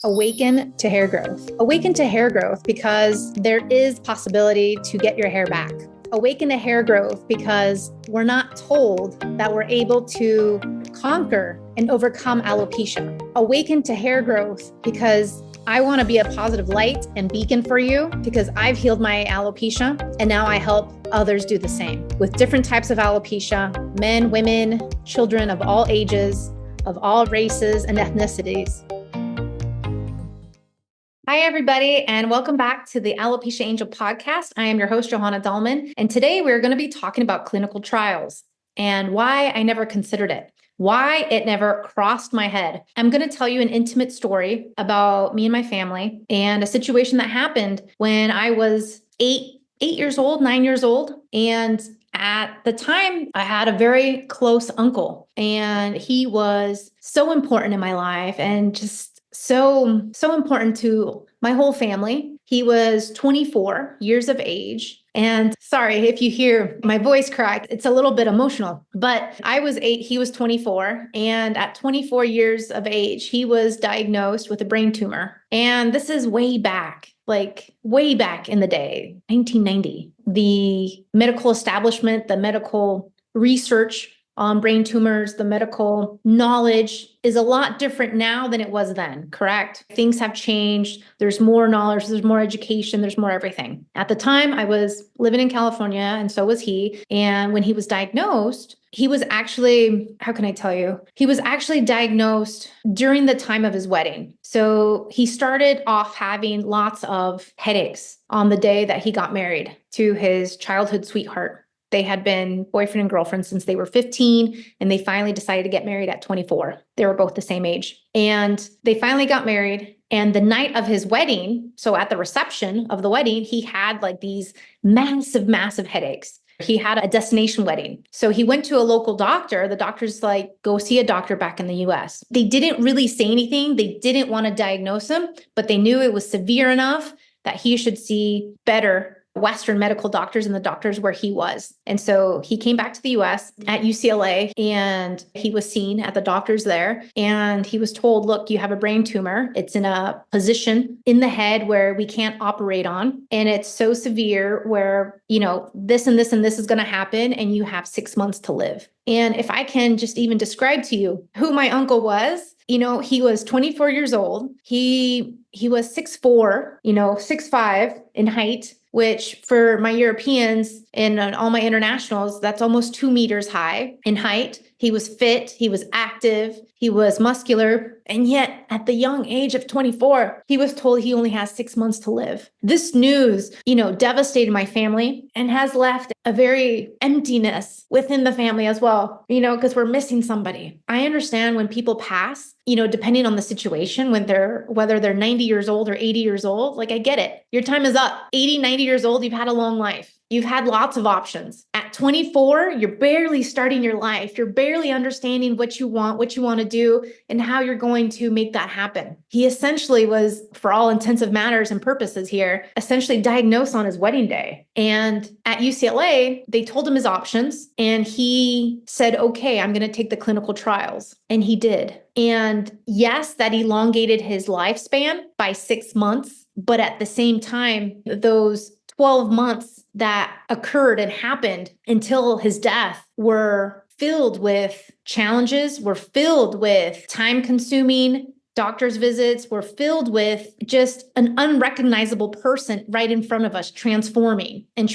Awaken to hair growth. Awaken to hair growth because there is possibility to get your hair back. Awaken to hair growth because we're not told that we're able to conquer and overcome alopecia. Awaken to hair growth because I want to be a positive light and beacon for you because I've healed my alopecia and now I help others do the same with different types of alopecia, men, women, children of all ages, of all races and ethnicities. Hi, everybody, and welcome back to the Alopecia Angel podcast. I am your host, Johanna Dahlman, and today we're going to be talking about clinical trials and why I never considered it, why it never crossed my head. I'm going to tell you an intimate story about me and my family and a situation that happened when I was 9 years old. And at the time, I had a very close uncle, and he was so important in my life and just so important to my whole family. He was 24 years of age. And sorry if you hear my voice crack, it's a little bit emotional, but I was 8, he was 24. And at 24 years of age, he was diagnosed with a brain tumor. And this is way back in the day, 1990. The medical establishment, the medical research on brain tumors, the medical knowledge is a lot different now than it was then, correct? Things have changed. There's more knowledge, there's more education, there's more everything. At the time, I was living in California, and so was he. And when he was diagnosed, he was actually, how can I tell you? He was actually diagnosed during the time of his wedding. So he started off having lots of headaches on the day that he got married to his childhood sweetheart. They had been boyfriend and girlfriend since they were 15, and they finally decided to get married at 24. They were both the same age. And they finally got married. And the night of his wedding, so at the reception of the wedding, he had like these massive headaches. He had a destination wedding. So he went to a local doctor. The doctor's like, go see a doctor back in the US. They didn't really say anything. They didn't want to diagnose him, but they knew it was severe enough that he should see better Western medical doctors and the doctors where he was. And so he came back to the US at UCLA, and he was seen at the doctors there. And he was told, look, you have a brain tumor. It's in a position in the head where we can't operate on. And it's so severe where, this and this and this is going to happen, and you have 6 months to live. And if I can just even describe to you who my uncle was, he was 24 years old. He was 6'4", 6'5" in height, which for my Europeans and all my internationals, that's almost 2 meters high in height. He was fit, he was active, he was muscular. And yet at the young age of 24, he was told he only has 6 months to live. This news, devastated my family and has left a very emptiness within the family as well, because we're missing somebody. I understand when people pass, depending on the situation, whether they're 90 years old or 80 years old, I get it. Your time is up. 80, 90 years old, you've had a long life. You've had lots of options. At 24, you're barely starting your life. You're barely understanding what you want to do, and how you're going to make that happen. He essentially was, for all intensive matters and purposes here, essentially diagnosed on his wedding day. And at UCLA, they told him his options, and he said, okay, I'm going to take the clinical trials. And he did. And yes, that elongated his lifespan by 6 months. But at the same time, those 12 months that occurred and happened until his death were filled with challenges, were filled with time-consuming doctor's visits, were filled with just an unrecognizable person right in front of us, transforming in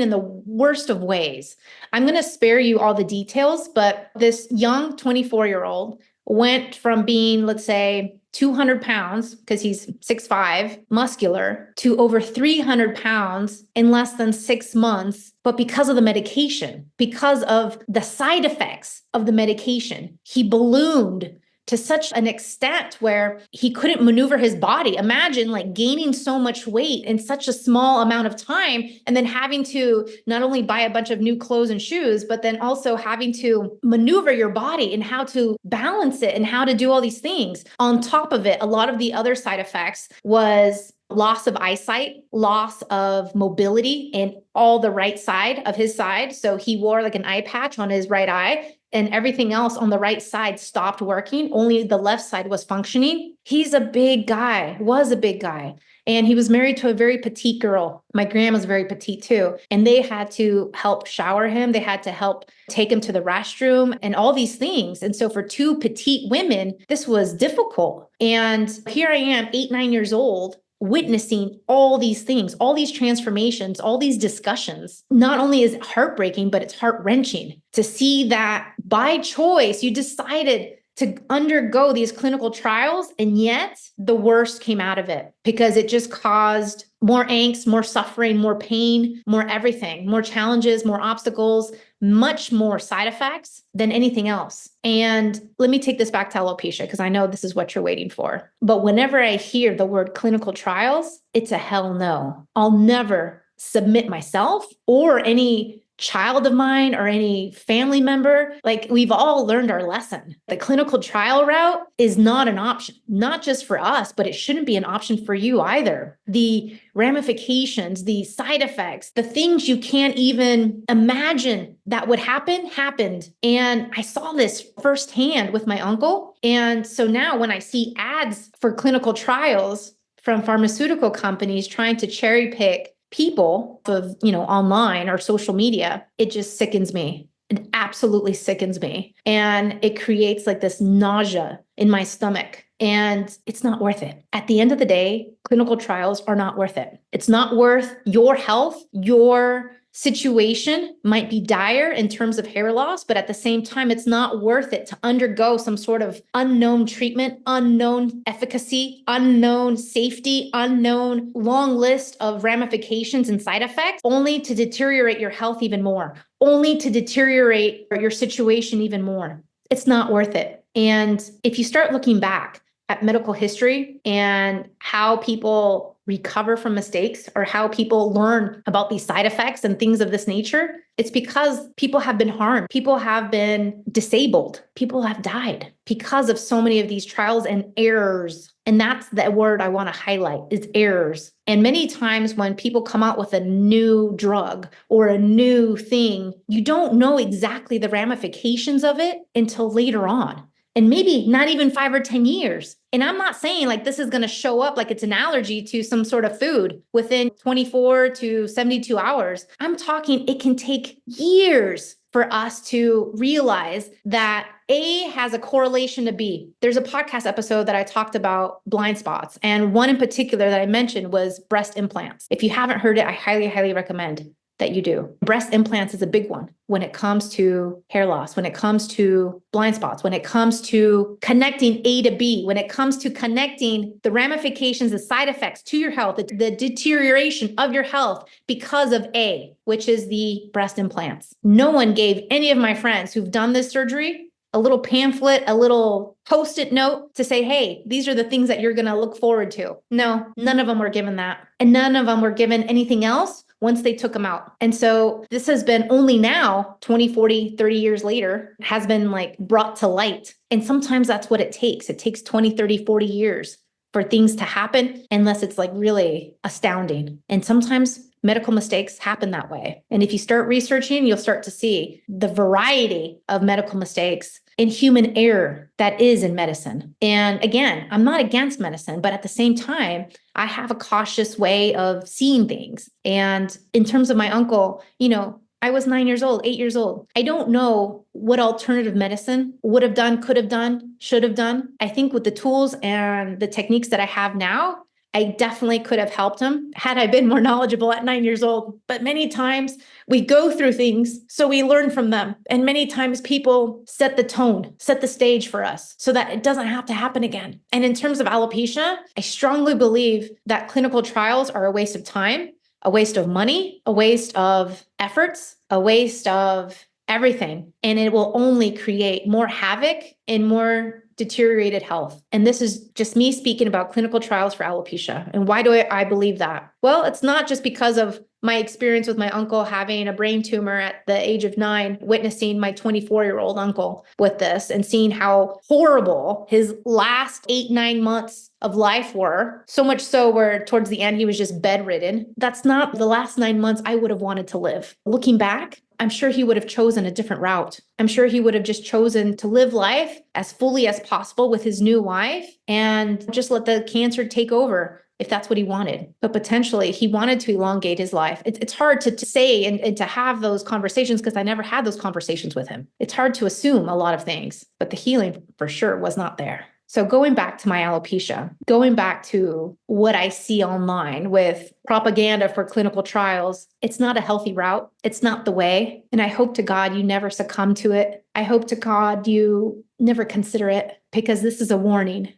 the worst of ways. I'm going to spare you all the details, but this young 24-year-old went from being, let's say, 200 pounds, because he's 6'5", muscular, to over 300 pounds in less than 6 months. But because of the medication, because of the side effects of the medication, he ballooned to such an extent where he couldn't maneuver his body. Imagine gaining so much weight in such a small amount of time, and then having to not only buy a bunch of new clothes and shoes, but then also having to maneuver your body and how to balance it and how to do all these things. On top of it, a lot of the other side effects was loss of eyesight, loss of mobility in all the right side of his side. So he wore an eye patch on his right eye, and everything else on the right side stopped working, only the left side was functioning. He's a big guy, was a big guy. And he was married to a very petite girl. My grandma's very petite too. And they had to help shower him. They had to help take him to the restroom and all these things. And so for two petite women, this was difficult. And here I am, 8, 9 years old, witnessing all these things, all these transformations, all these discussions. Not only is it heartbreaking, but it's heart-wrenching to see that by choice, you decided to undergo these clinical trials, and yet the worst came out of it because it just caused more angst, more suffering, more pain, more everything, more challenges, more obstacles, much more side effects than anything else. And let me take this back to alopecia because I know this is what you're waiting for. But whenever I hear the word clinical trials, it's a hell no. I'll never submit myself or any child of mine or any family member. Like, we've all learned our lesson. The clinical trial route is not an option, not just for us, but it shouldn't be an option for you either. The ramifications, the side effects, the things you can't even imagine that would happen, happened. And I saw this firsthand with my uncle. And so now when I see ads for clinical trials from pharmaceutical companies trying to cherry pick people of, online or social media, it just sickens me. It absolutely sickens me. And it creates like this nausea in my stomach. And it's not worth it. At the end of the day, clinical trials are not worth it. It's not worth your health. Your situation might be dire in terms of hair loss, but at the same time, it's not worth it to undergo some sort of unknown treatment, unknown efficacy, unknown safety, unknown long list of ramifications and side effects, only to deteriorate your health even more, only to deteriorate your situation even more. It's not worth it. And if you start looking back at medical history and how people recover from mistakes or how people learn about these side effects and things of this nature, it's because people have been harmed. People have been disabled. People have died because of so many of these trials and errors. And that's the word I want to highlight is errors. And many times when people come out with a new drug or a new thing, you don't know exactly the ramifications of it until later on. And maybe not even 5 or 10 years. And I'm not saying like this is going to show up like it's an allergy to some sort of food within 24 to 72 hours. I'm talking it can take years for us to realize that A has a correlation to B. There's a podcast episode that I talked about blind spots. And one in particular that I mentioned was breast implants. If you haven't heard it, I highly, highly recommend that you do. Breast implants is a big one when it comes to hair loss, when it comes to blind spots, when it comes to connecting A to B, when it comes to connecting the ramifications, the side effects to your health, the deterioration of your health because of A, which is the breast implants. No one gave any of my friends who've done this surgery a little pamphlet, a little Post-it note to say, hey, these are the things that you're going to look forward to. No, none of them were given that. And none of them were given anything else once they took them out. And so this has been only now 20, 40, 30 years later has been like brought to light. And sometimes that's what it takes. It takes 20, 30, 40 years for things to happen unless it's like really astounding. And sometimes medical mistakes happen that way. And if you start researching, you'll start to see the variety of medical mistakes and human error that is in medicine. And again, I'm not against medicine, but at the same time, I have a cautious way of seeing things. And in terms of my uncle, I was 9 years old, 8 years old. I don't know what alternative medicine would have done, could have done, should have done. I think with the tools and the techniques that I have now, I definitely could have helped him had I been more knowledgeable at 9 years old. But many times we go through things, so we learn from them. And many times people set the tone, set the stage for us so that it doesn't have to happen again. And in terms of alopecia, I strongly believe that clinical trials are a waste of time, a waste of money, a waste of efforts, a waste of everything. And it will only create more havoc and more deteriorated health. And this is just me speaking about clinical trials for alopecia. And why do I believe that? Well, it's not just because of my experience with my uncle having a brain tumor at the age of 9, witnessing my 24-year-old uncle with this and seeing how horrible his last 8, 9 months of life were, so much so where towards the end, he was just bedridden. That's not the last 9 months I would have wanted to live. Looking back, I'm sure he would have chosen a different route. I'm sure he would have just chosen to live life as fully as possible with his new wife and just let the cancer take over if that's what he wanted. But potentially he wanted to elongate his life. It's hard to say and to have those conversations because I never had those conversations with him. It's hard to assume a lot of things, but the healing for sure was not there. So going back to my alopecia, going back to what I see online with propaganda for clinical trials, it's not a healthy route. It's not the way. And I hope to God you never succumb to it. I hope to God you never consider it, because this is a warning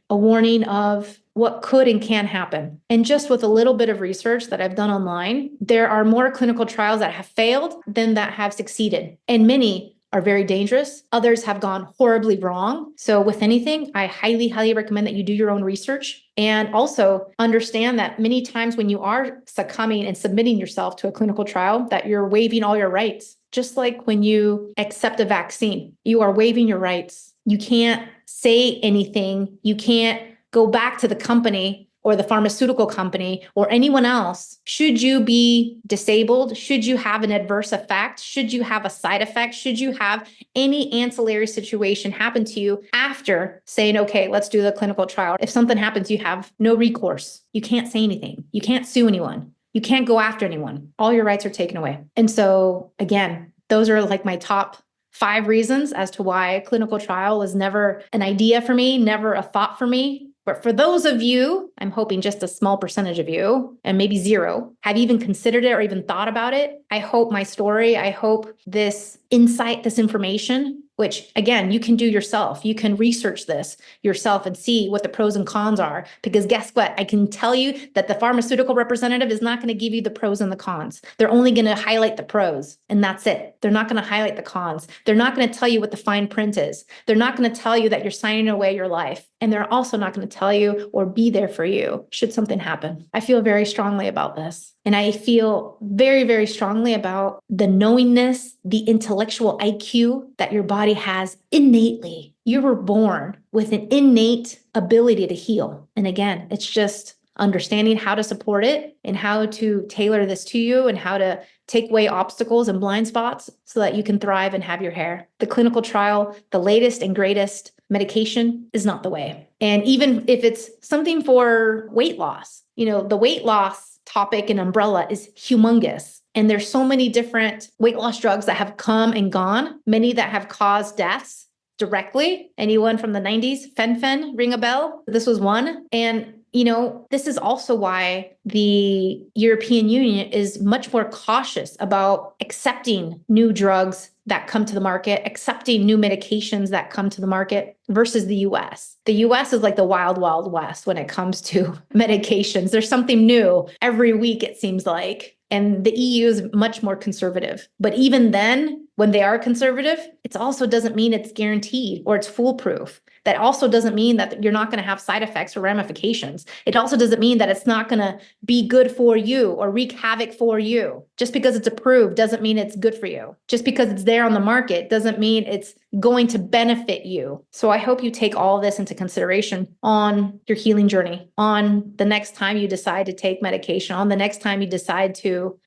of what could and can happen. And just with a little bit of research that I've done online, there are more clinical trials that have failed than that have succeeded. And many are very dangerous. Others have gone horribly wrong. So with anything, I highly, highly recommend that you do your own research and also understand that many times when you are succumbing and submitting yourself to a clinical trial, that you're waiving all your rights. Just like when you accept a vaccine, you are waiving your rights. You can't say anything. You can't go back to the company or the pharmaceutical company or anyone else. Should you be disabled? Should you have an adverse effect? Should you have a side effect? Should you have any ancillary situation happen to you after saying, okay, let's do the clinical trial? If something happens, you have no recourse. You can't say anything. You can't sue anyone. You can't go after anyone. All your rights are taken away. And so again, those are like my top 5 reasons as to why a clinical trial was never an idea for me, never a thought for me. But for those of you, I'm hoping just a small percentage of you, and maybe 0, have even considered it or even thought about it. I hope my story, I hope this insight, this information, which again, you can do yourself. You can research this yourself and see what the pros and cons are. Because guess what? I can tell you that the pharmaceutical representative is not going to give you the pros and the cons. They're only going to highlight the pros, and that's it. They're not going to highlight the cons. They're not going to tell you what the fine print is. They're not going to tell you that you're signing away your life. And they're also not going to tell you or be there for you should something happen. I feel very strongly about this. And I feel very, very strongly about the knowingness, the intellectual IQ that your body has innately. You were born with an innate ability to heal. And again, it's just understanding how to support it and how to tailor this to you and how to take away obstacles and blind spots so that you can thrive and have your hair. The clinical trial, the latest and greatest medication is not the way. And even if it's something for weight loss, the weight loss topic and umbrella is humongous. And there's so many different weight loss drugs that have come and gone, many that have caused deaths directly. Anyone from the 90s, fen, ring a bell? This was one. And this is also why the European Union is much more cautious about accepting new drugs that come to the market, accepting new medications that come to the market versus the US. The US is like the wild, wild west when it comes to medications. There's something new every week, it seems like. And the EU is much more conservative. But even then, when they are conservative, it also doesn't mean it's guaranteed or it's foolproof. That also doesn't mean that you're not going to have side effects or ramifications. It also doesn't mean that it's not going to be good for you or wreak havoc for you. Just because it's approved doesn't mean it's good for you. Just because it's there on the market doesn't mean it's going to benefit you. So I hope you take all of this into consideration on your healing journey, on the next time you decide to take medication, on the next time you decide to,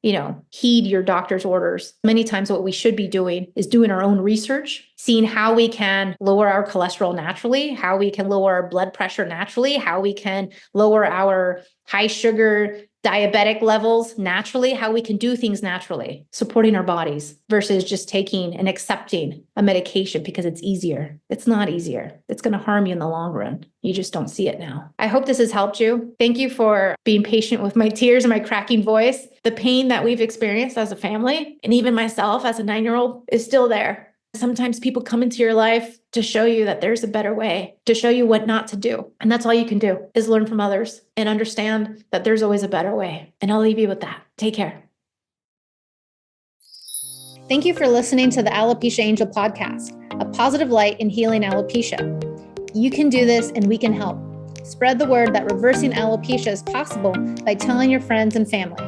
heed your doctor's orders. Many times what we should be doing is doing our own research, seeing how we can lower our cholesterol naturally, how we can lower our blood pressure naturally, how we can lower our high sugar diabetic levels naturally, how we can do things naturally, supporting our bodies versus just taking and accepting a medication because it's easier. It's not easier. It's going to harm you in the long run. You just don't see it now. I hope this has helped you. Thank you for being patient with my tears and my cracking voice. The pain that we've experienced as a family, and even myself as a 9-year-old, is still there. Sometimes people come into your life to show you that there's a better way, to show you what not to do. And that's all you can do is learn from others and understand that there's always a better way. And I'll leave you with that. Take care. Thank you for listening to the Alopecia Angel podcast, a positive light in healing alopecia. You can do this and we can help. Spread the word that reversing alopecia is possible by telling your friends and family.